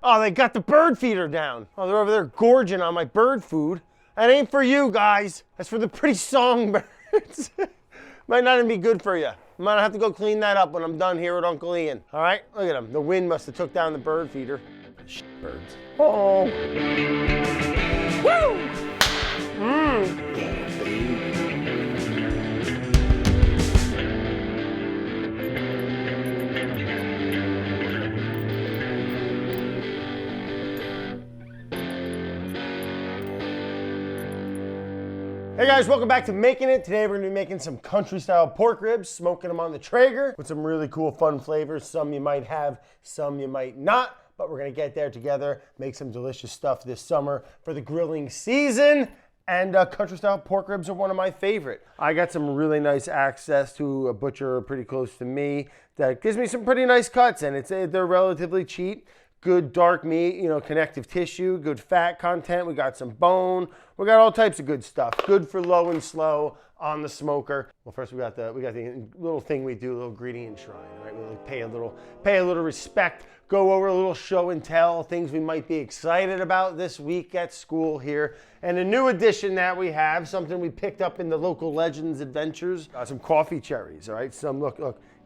Oh, they got the bird feeder down. Oh, they're over there gorging on my bird food. That ain't for you guys. That's for the pretty songbirds. Might not even be good for you. I might have to go clean that up when I'm done here with Uncle Ian. All right, look at them. The wind must have took down the bird feeder. Birds. Oh. Woo! Hey guys, welcome back to Making It. Today we're gonna be making some country style pork ribs, smoking them on the Traeger with some really cool fun flavors. Some you might have, some you might not, but we're gonna get there together, make some delicious stuff this summer for the grilling season. And country style pork ribs are one of my favorite. I got some really nice access to a butcher pretty close to me that gives me some pretty nice cuts, and they're relatively cheap. Good dark meat, you know, connective tissue, good fat content. We got some bone. We got all types of good stuff. Good for low and slow on the smoker. Well, first we got the little thing we do, a little ingredient shrine, right? We like pay a little respect, go over a little show and tell, things we might be excited about this week at school here. And a new addition that we have, something we picked up in the local Legends Adventures, some coffee cherries, all right? Some look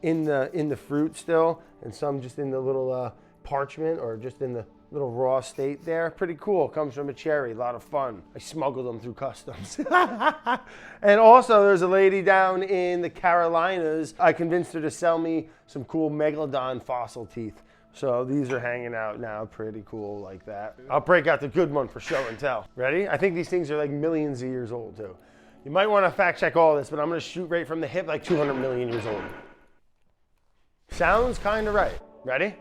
in the fruit still, and some just in the little parchment or just in the little raw state there. Pretty cool. Comes from a cherry. A lot of fun. I smuggled them through customs. And also there's a lady down in the Carolinas. I convinced her to sell me some cool megalodon fossil teeth. So these are hanging out now. Pretty cool like that. I'll break out the good one for show and tell. Ready? I think these things are like millions of years old too. You might want to fact check all this, but I'm going to shoot right from the hip, like 200 million years old. Sounds kind of right. Ready?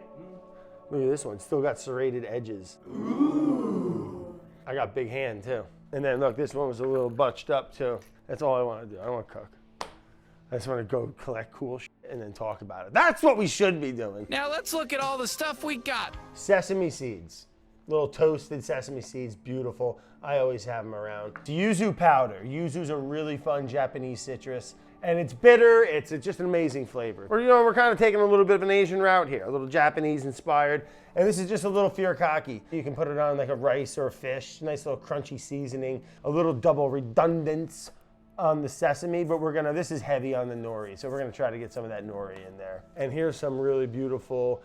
Look at this one, still got serrated edges. Ooh. I got big hand too. And then look, this one was a little butched up too. That's all I want to do. I don't want to cook. I just want to go collect cool shit and then talk about it. That's what we should be doing. Now let's look at all the stuff we got. Sesame seeds. Little toasted sesame seeds, beautiful. I always have them around. Yuzu powder. Yuzu's a really fun Japanese citrus. And it's bitter, it's just an amazing flavor. We're kind of taking a little bit of an Asian route here, a little Japanese inspired. And this is just a little furikake. You can put it on like a rice or a fish, nice little crunchy seasoning, a little double redundance on the sesame, but this is heavy on the nori, so we're gonna try to get some of that nori in there. And here's some really beautiful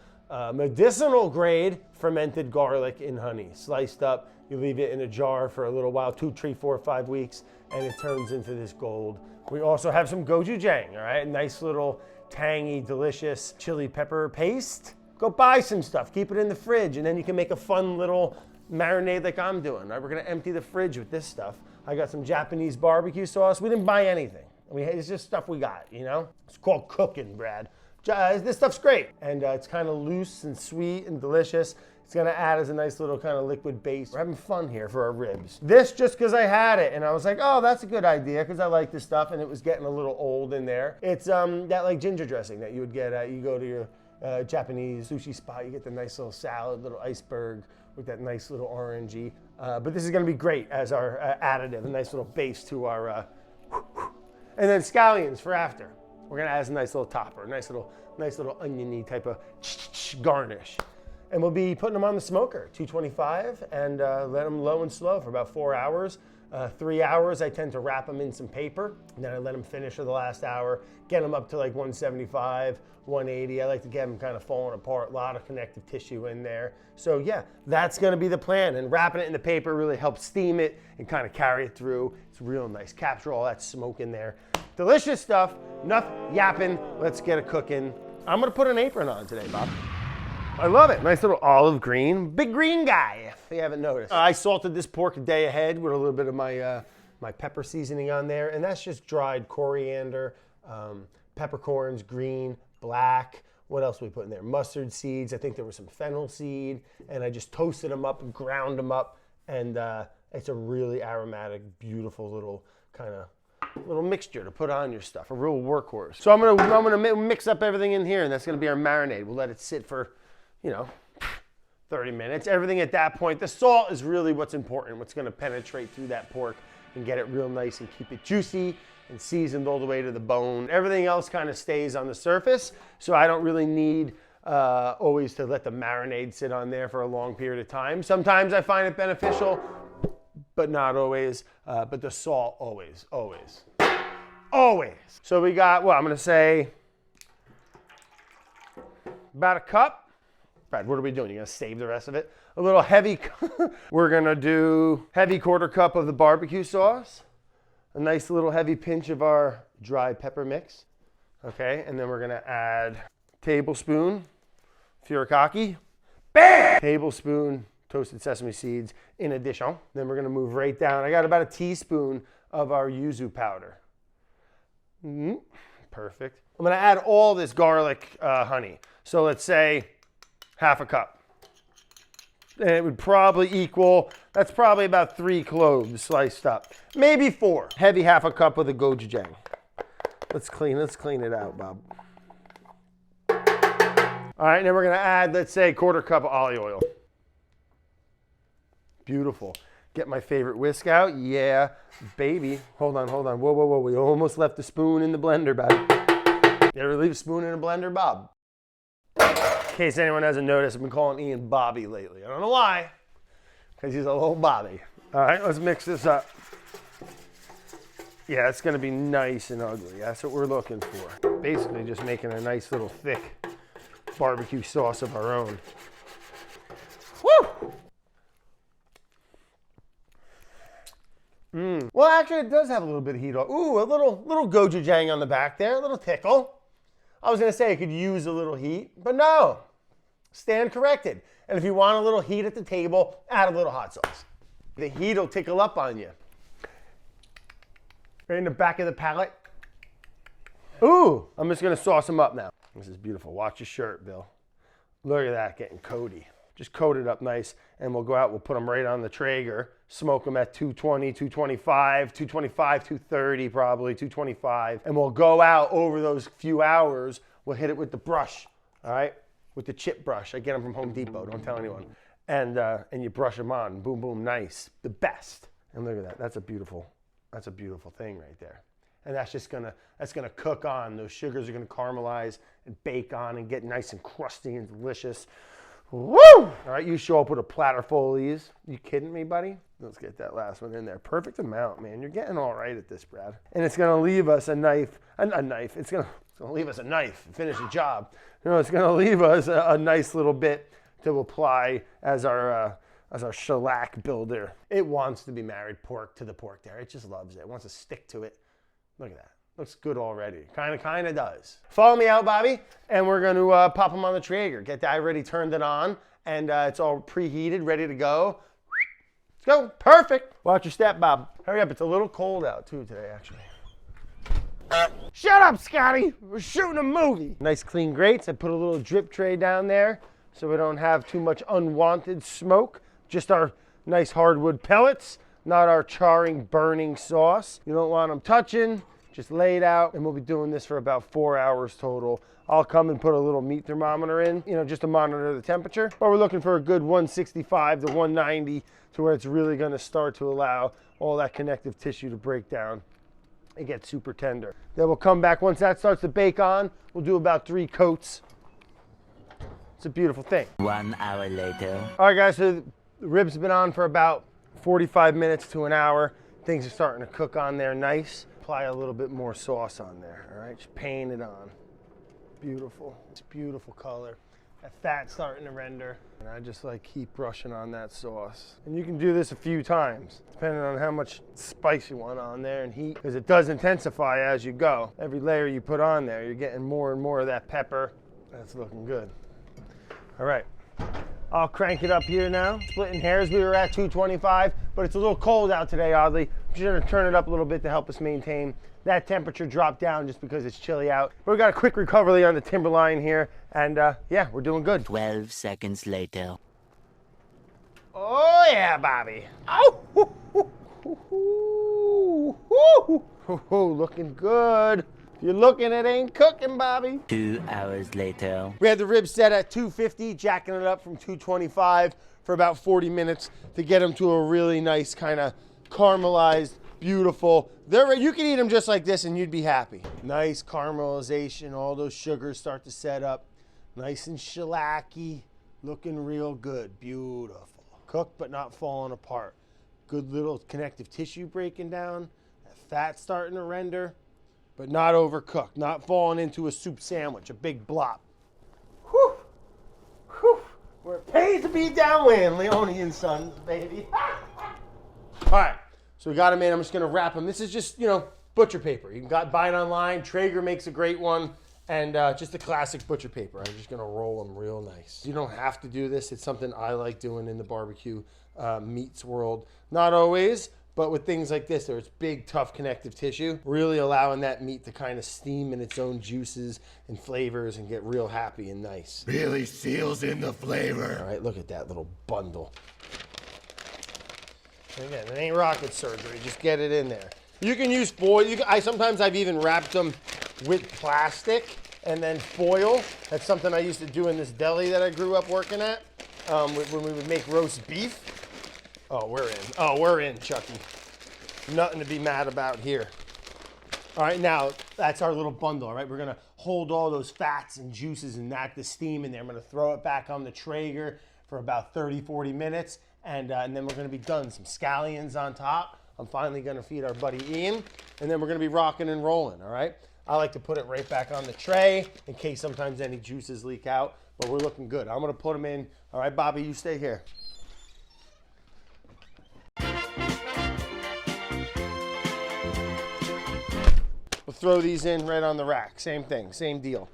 medicinal grade fermented garlic in honey, sliced up. You leave it in a jar for a little while, 2, 3, 4, 5 weeks, and it turns into this gold. We also have some gochujang, all right? Nice little tangy, delicious chili pepper paste. Go buy some stuff, keep it in the fridge, and then you can make a fun little marinade like I'm doing. Right? We're gonna empty the fridge with this stuff. I got some Japanese barbecue sauce. We didn't buy anything. It's just stuff we got, you know? It's called cooking, Brad. This stuff's great. And it's kind of loose and sweet and delicious. It's gonna add as a nice little kind of liquid base. We're having fun here for our ribs. This just because I had it and I was like, oh, that's a good idea because I like this stuff and it was getting a little old in there. It's that like ginger dressing that you would get you go to your Japanese sushi spot, you get the nice little salad, little iceberg with that nice little orangey. But this is gonna be great as our additive, a nice little base to our, and then scallions for after. We're gonna add as a nice little topper, a nice little oniony type of garnish. And we'll be putting them on the smoker, 225, and let them low and slow for about 4 hours. 3 hours, I tend to wrap them in some paper, and then I let them finish for the last hour, get them up to like 175, 180. I like to get them kind of falling apart, a lot of connective tissue in there. So yeah, that's gonna be the plan, and wrapping it in the paper really helps steam it and kind of carry it through. It's real nice, capture all that smoke in there. Delicious stuff, enough yapping, let's get it cooking. I'm gonna put an apron on today, Bob. I love it. Nice little olive green. Big green guy, if you haven't noticed. I salted this pork a day ahead with a little bit of my my pepper seasoning on there, and that's just dried coriander, peppercorns, green, black. What else we put in there? Mustard seeds. I think there was some fennel seed, and I just toasted them up and ground them up, and it's a really aromatic, beautiful little kind of little mixture to put on your stuff, a real workhorse. So I'm gonna mix up everything in here, and that's gonna be our marinade. We'll let it sit for, 30 minutes. Everything at that point, the salt is really what's important, what's gonna penetrate through that pork and get it real nice and keep it juicy and seasoned all the way to the bone. Everything else kind of stays on the surface, so I don't really need always to let the marinade sit on there for a long period of time. Sometimes I find it beneficial, but not always. But the salt, always, always, always. So we got, well, I'm gonna say about a cup. Brad, what are we doing? You gonna save the rest of it? A little heavy, we're gonna do heavy quarter cup of the barbecue sauce, a nice little heavy pinch of our dry pepper mix, okay? And then we're gonna add tablespoon furikake, bam! Tablespoon toasted sesame seeds in addition. Then we're gonna move right down. I got about a teaspoon of our yuzu powder. Perfect. I'm gonna add all this garlic honey. So let's say half a cup. And it would probably equal, that's probably about 3 cloves sliced up. Maybe 4. Heavy half a cup of the gochujang. Let's clean it out, Bob. All right, then we're gonna add, let's say, quarter cup of olive oil. Beautiful. Get my favorite whisk out. Yeah, baby. Hold on. Whoa. We almost left the spoon in the blender, Bob. You ever leave a spoon in a blender, Bob? In case anyone hasn't noticed, I've been calling Ian Bobby lately. I don't know why, because he's a little Bobby. All right, let's mix this up. Yeah, it's gonna be nice and ugly. That's what we're looking for. Basically just making a nice little thick barbecue sauce of our own. Woo! Well, actually it does have a little bit of heat. Ooh, a little gochujang on the back there, a little tickle. I was gonna say I could use a little heat, but no. Stand corrected. And if you want a little heat at the table, add a little hot sauce. The heat will tickle up on you. Right in the back of the palate. Ooh, I'm just gonna sauce them up now. This is beautiful. Watch your shirt, Bill. Look at that, getting coaty. Just coat it up nice, and we'll go out, we'll put them right on the Traeger, smoke them at 220, 225, 230 probably, 225, and we'll go out over those few hours, we'll hit it with the brush, all right? With the chip brush. I get them from Home Depot, don't tell anyone. And you brush them on, boom, boom, nice, the best. And look at that, that's a beautiful thing right there. And that's gonna cook on. Those sugars are gonna caramelize and bake on and get nice and crusty and delicious. Woo! All right, you show up with a platter full of these. You kidding me, buddy? Let's get that last one in there. Perfect amount, man. You're getting all right at this, Brad. And it's gonna leave us a knife. It's gonna leave us a knife and finish the job. You know, it's gonna leave us a nice little bit to apply as our shellac builder. It wants to be married pork to the pork there. It just loves it. It wants to stick to it. Look at that. Looks good already. Kind of does. Follow me out, Bobby, and we're going to pop them on the Traeger. Get that, I already turned it on, and it's all preheated, ready to go. Let's go. Perfect. Watch your step, Bob. Hurry up. It's a little cold out, too, today, actually. Shut up, Scotty. We're shooting a movie. Nice clean grates. I put a little drip tray down there so we don't have too much unwanted smoke. Just our nice hardwood pellets, not our charring, burning sauce. You don't want them touching. Just lay it out, and we'll be doing this for about 4 hours total. I'll come and put a little meat thermometer in, just to monitor the temperature. But we're looking for a good 165 to 190 to where it's really gonna start to allow all that connective tissue to break down and get super tender. Then we'll come back, once that starts to bake on, we'll do about 3 coats. It's a beautiful thing. 1 hour later. All right, guys, so the ribs have been on for about 45 minutes to an hour. Things are starting to cook on there nice. Apply a little bit more sauce on there, all right? Just paint it on. Beautiful. It's beautiful color. That fat's starting to render. And I just keep brushing on that sauce. And you can do this a few times, depending on how much spice you want on there and heat, because it does intensify as you go. Every layer you put on there, you're getting more and more of that pepper. That's looking good. All right. I'll crank it up here now. Splitting hairs, we were at 225, but it's a little cold out today, oddly. I'm just gonna turn it up a little bit to help us maintain that temperature drop down just because it's chilly out. But we got a quick recovery on the timberline here, and yeah, we're doing good. 12 seconds later. Oh yeah, Bobby. Oh, looking good. If you're looking, it ain't cooking, Bobby. 2 hours later. We had the ribs set at 250, jacking it up from 225 for about 40 minutes to get them to a really nice kind of caramelized, beautiful. You can eat them just like this and you'd be happy. Nice caramelization, all those sugars start to set up. Nice and shellacky, looking real good, beautiful. Cooked but not falling apart. Good little connective tissue breaking down. That fat starting to render, but not overcooked, not falling into a soup sandwich, a big blop. Whew, whew. Where it pays to be downwind, Leone and Sons, baby. All right, so we got them in. I'm just gonna wrap them. This is just, you know, butcher paper. You can buy it online. Traeger makes a great one. And just a classic butcher paper. I'm just gonna roll them real nice. You don't have to do this. It's something I like doing in the barbecue meats world. Not always, but with things like this, there's big, tough connective tissue, really allowing that meat to kind of steam in its own juices and flavors and get real happy and nice. Really seals in the flavor. All right, look at that little bundle. Again, it ain't rocket surgery. Just get it in there. You can use foil. Sometimes I've even wrapped them with plastic and then foil. That's something I used to do in this deli that I grew up working at when we would make roast beef. Oh, we're in. Oh, we're in, Chucky. Nothing to be mad about here. All right, now that's our little bundle, all right? We're gonna hold all those fats and juices and the steam in there. I'm gonna throw it back on the Traeger for about 30, 40 minutes, and then we're gonna be done. Some scallions on top. I'm finally gonna feed our buddy Ian, and then we're gonna be rocking and rolling, all right? I like to put it right back on the tray in case sometimes any juices leak out, but we're looking good. I'm gonna put them in. All right, Bobby, you stay here. We'll throw these in right on the rack. Same thing, same deal.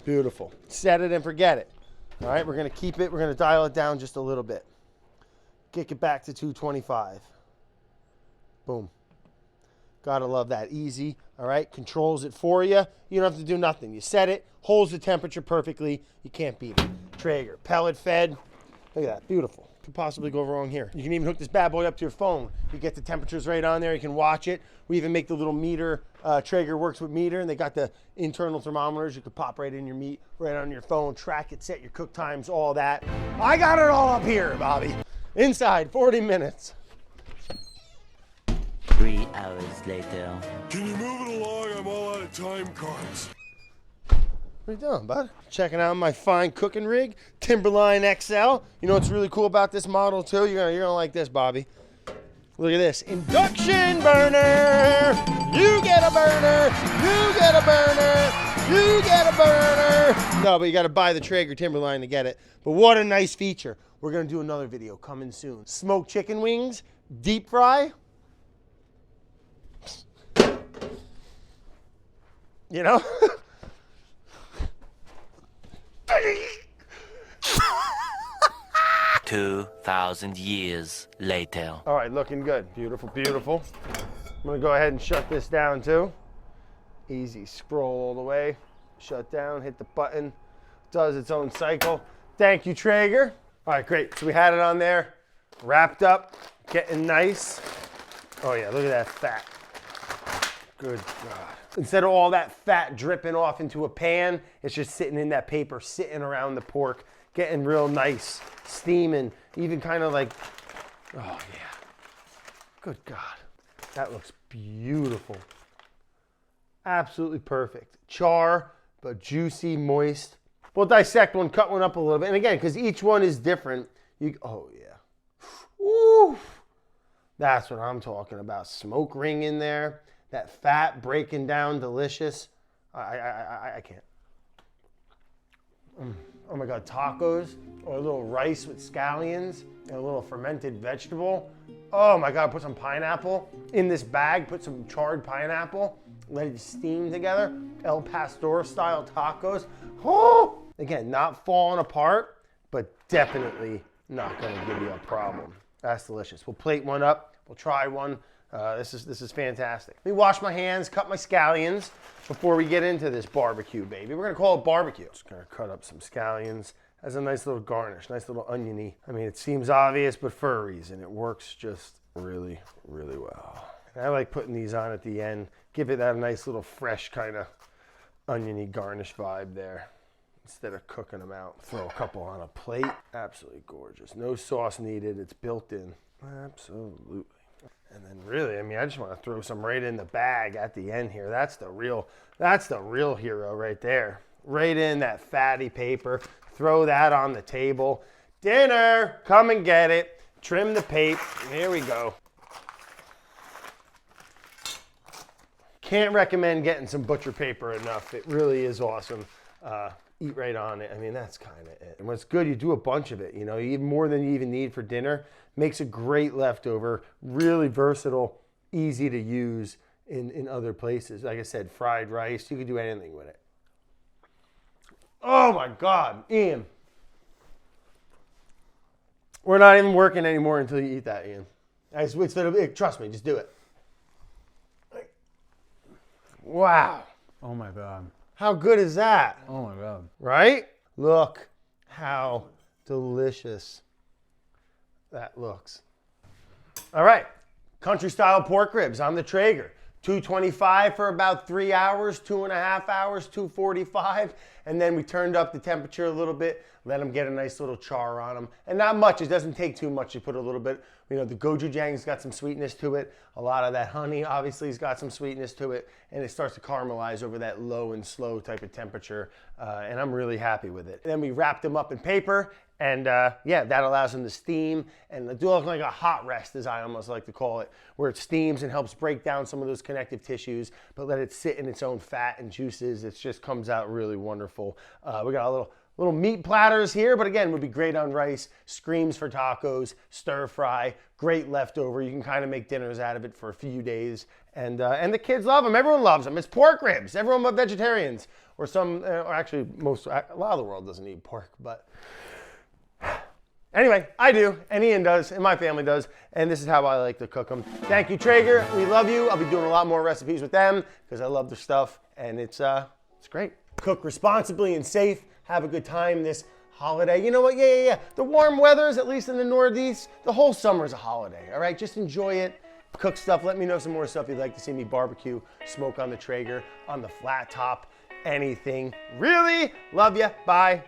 Beautiful. Set it and forget it. All right, we're gonna keep it. We're gonna dial it down just a little bit. Kick it back to 225. Boom. Gotta love that. Easy, all right? Controls it for you. You don't have to do nothing. You set it, holds the temperature perfectly. You can't beat it. Traeger, pellet fed. Look at that, beautiful. Could possibly go wrong here. You can even hook this bad boy up to your phone. You get the temperatures right on there. You can watch it. We even make the little meter. Traeger works with meter, and they got the internal thermometers. You could pop right in your meat, right on your phone, track it, set your cook times, all that. I got it all up here, Bobby. Inside, 40 minutes. 3 hours later. Can you move it along? I'm all out of time cards. What are you doing, bud? Checking out my fine cooking rig, Timberline XL. You know what's really cool about this model too? You're gonna like this, Bobby. Look at this, induction burner. You get a burner. You get a burner. You get a burner. No, but you gotta buy the Traeger Timberline to get it. But what a nice feature. We're gonna do another video coming soon. Smoked chicken wings, deep fry. You know? 2,000 years later. All right, looking good. Beautiful, beautiful. I'm gonna go ahead and shut this down too. Easy, scroll all the way. Shut down, hit the button. Does its own cycle. Thank you, Traeger. All right, great. So we had it on there, wrapped up, getting nice. Oh yeah, look at that fat. Good God. Instead of all that fat dripping off into a pan, it's just sitting in that paper, sitting around the pork, getting real nice, steaming, even kind of like, oh yeah. Good God. That looks beautiful. Absolutely perfect. Char, but juicy, moist. We'll dissect one, cut one up a little bit. And again, because each one is different, oh yeah. Woo! That's what I'm talking about. Smoke ring in there. That fat breaking down, delicious. I can't. Oh my God, tacos or a little rice with scallions and a little fermented vegetable. Oh my God, put some pineapple in this bag, put some charred pineapple, let it steam together. El Pastor style tacos. Oh! Again, not falling apart, but definitely not gonna give you a problem. That's delicious. We'll plate one up, we'll try one. This is fantastic. Let me wash my hands, cut my scallions before we get into this barbecue, baby. We're gonna call it barbecue. Just gonna cut up some scallions as a nice little garnish, nice little oniony. I mean, it seems obvious, but for a reason, it works just really, really well. And I like putting these on at the end, give it that nice little fresh kind of oniony garnish vibe there. Instead of cooking them out, throw a couple on a plate. Absolutely gorgeous. No sauce needed, it's built in. Absolutely. And then really, I mean, I just want to throw some right in the bag at the end here. That's the real hero right there. right in that fatty paper. Throw that on the table. Dinner, come and get it. Trim the paper. Here we go. Can't recommend getting some butcher paper enough. It really is awesome. Eat right on it. I mean, that's kind of it. And what's good, you do a bunch of it. You know, you eat more than you even need for dinner. Makes a great leftover. Really versatile, easy to use in other places. Like I said, fried rice. You can do anything with it. Oh my God, Ian. We're not even working anymore until you eat that, Ian. Trust me, just do it. Wow. Oh my God. How good is that? Oh my God. Right? Look how delicious that looks. All right. Country style pork ribs on the Traeger. 225 for about 3 hours, 2.5 hours, 245. And then we turned up the temperature a little bit, let them get a nice little char on them. And not much, it doesn't take too much. You put a little bit, you know, the gochujang's got some sweetness to it. A lot of that honey obviously has got some sweetness to it. And it starts to caramelize over that low and slow type of temperature. And I'm really happy with it. And then we wrapped them up in paper. And yeah, that allows them to steam and do like a hot rest, as I almost like to call it, where it steams and helps break down some of those connective tissues, but let it sit in its own fat and juices. It just comes out really wonderful. We got a little meat platters here, but again, would be great on rice, screams for tacos, stir fry, great leftover. You can kind of make dinners out of it for a few days. And the kids love them. Everyone loves them. It's pork ribs. Everyone but vegetarians, or some, or actually a lot of the world doesn't eat pork, but anyway, I do, and Ian does, and my family does, and this is how I like to cook them. Thank you, Traeger. We love you. I'll be doing a lot more recipes with them because I love their stuff, and it's great. Cook responsibly and safe. Have a good time this holiday. You know what? Yeah. The warm weathers, at least in the Northeast, the whole summer is a holiday, all right? Just enjoy it. Cook stuff. Let me know some more stuff you'd like to see me barbecue, smoke on the Traeger, on the flat top, anything. Really? Love ya. Bye.